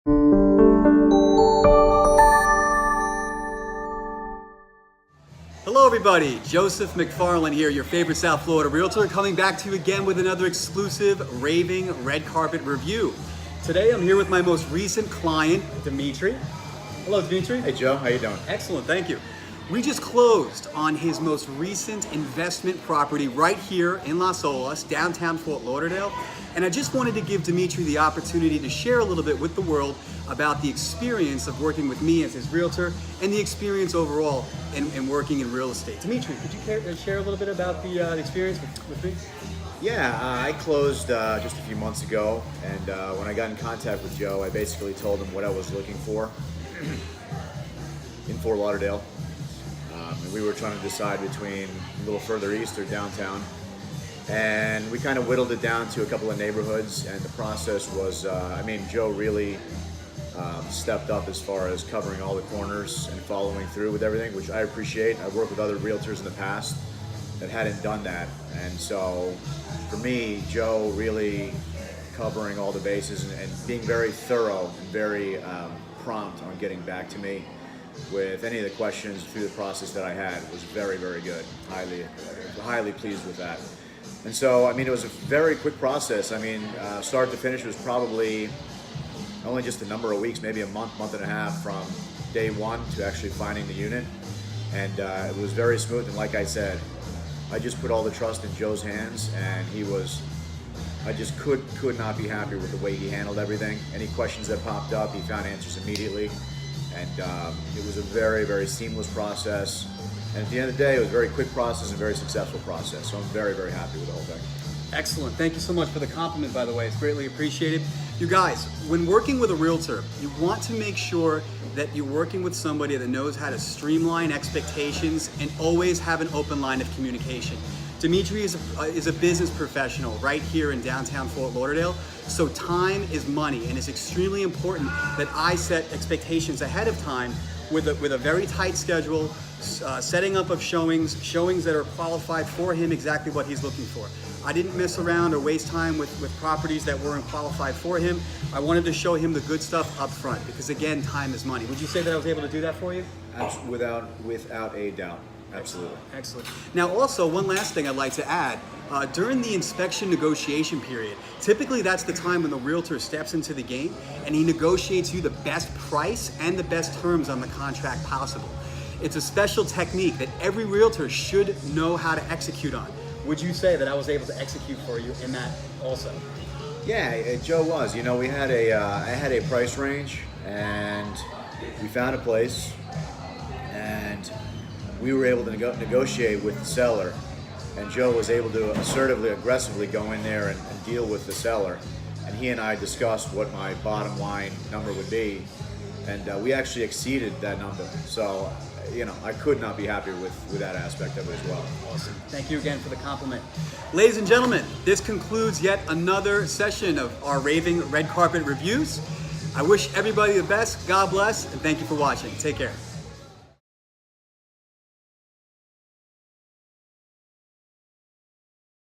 Hello everybody, Joseph McFarlane here, your favorite South Florida realtor, coming back to you again with another exclusive Raving red carpet review. Today I'm here with my most recent client, Dimitri. Hello Dimitri. Hey Joe, how you doing? Excellent, thank you. We just closed on his most recent investment property right here in Las Olas, downtown Fort Lauderdale. And I just wanted to give Dimitri the opportunity to share a little bit with the world about the experience of working with me as his realtor and the experience overall in working in real estate. Dimitri, could you share a little bit about the experience with me? Yeah, I closed just a few months ago, and when I got in contact with Joe, I basically told him what I was looking for in Fort Lauderdale. And we were trying to decide between a little further east or downtown. And we kind of whittled it down to a couple of neighborhoods, and the process was, Joe really stepped up as far as covering all the corners and following through with everything, which I appreciate. I've worked with other realtors in the past that hadn't done that. And so for me, Joe really covering all the bases and being very thorough and very prompt on getting back to me with any of the questions through the process that I had was very, very good. Highly pleased with that. And so, it was a very quick process. Start to finish was probably only just a number of weeks, maybe a month and a half from day one to actually finding the unit. And it was very smooth. And like I said, I just put all the trust in Joe's hands, and I just could not be happier with the way he handled everything. Any questions that popped up, he found answers immediately. And it was a very, very seamless process. And at the end of the day, it was a very quick process and a very successful process. So I'm very, very happy with the whole thing. Excellent. Thank you so much for the compliment, by the way. It's greatly appreciated. You guys, when working with a realtor, you want to make sure that you're working with somebody that knows how to streamline expectations and always have an open line of communication. Dimitri is a business professional right here in downtown Fort Lauderdale, so time is money, and it's extremely important that I set expectations ahead of time with a very tight schedule, setting up of showings that are qualified for him exactly what he's looking for. I didn't mess around or waste time with properties that weren't qualified for him. I wanted to show him the good stuff up front because, again, time is money. Would you say that I was able to do that for you? Without a doubt. Absolutely. Excellent. Now also, one last thing I'd like to add. During the inspection negotiation period, typically that's the time when the realtor steps into the game and he negotiates you the best price and the best terms on the contract possible. It's a special technique that every realtor should know how to execute on. Would you say that I was able to execute for you in that also? Yeah, Joe was. I had a price range, and we found a place, and we were able to negotiate with the seller, and Joe was able to assertively, aggressively go in there and deal with the seller. And he and I discussed what my bottom line number would be, and we actually exceeded that number. So, I could not be happier with that aspect of it as well. Awesome. Thank you again for the compliment. Ladies and gentlemen, this concludes yet another session of our Raving red carpet reviews. I wish everybody the best, God bless, and thank you for watching. Take care.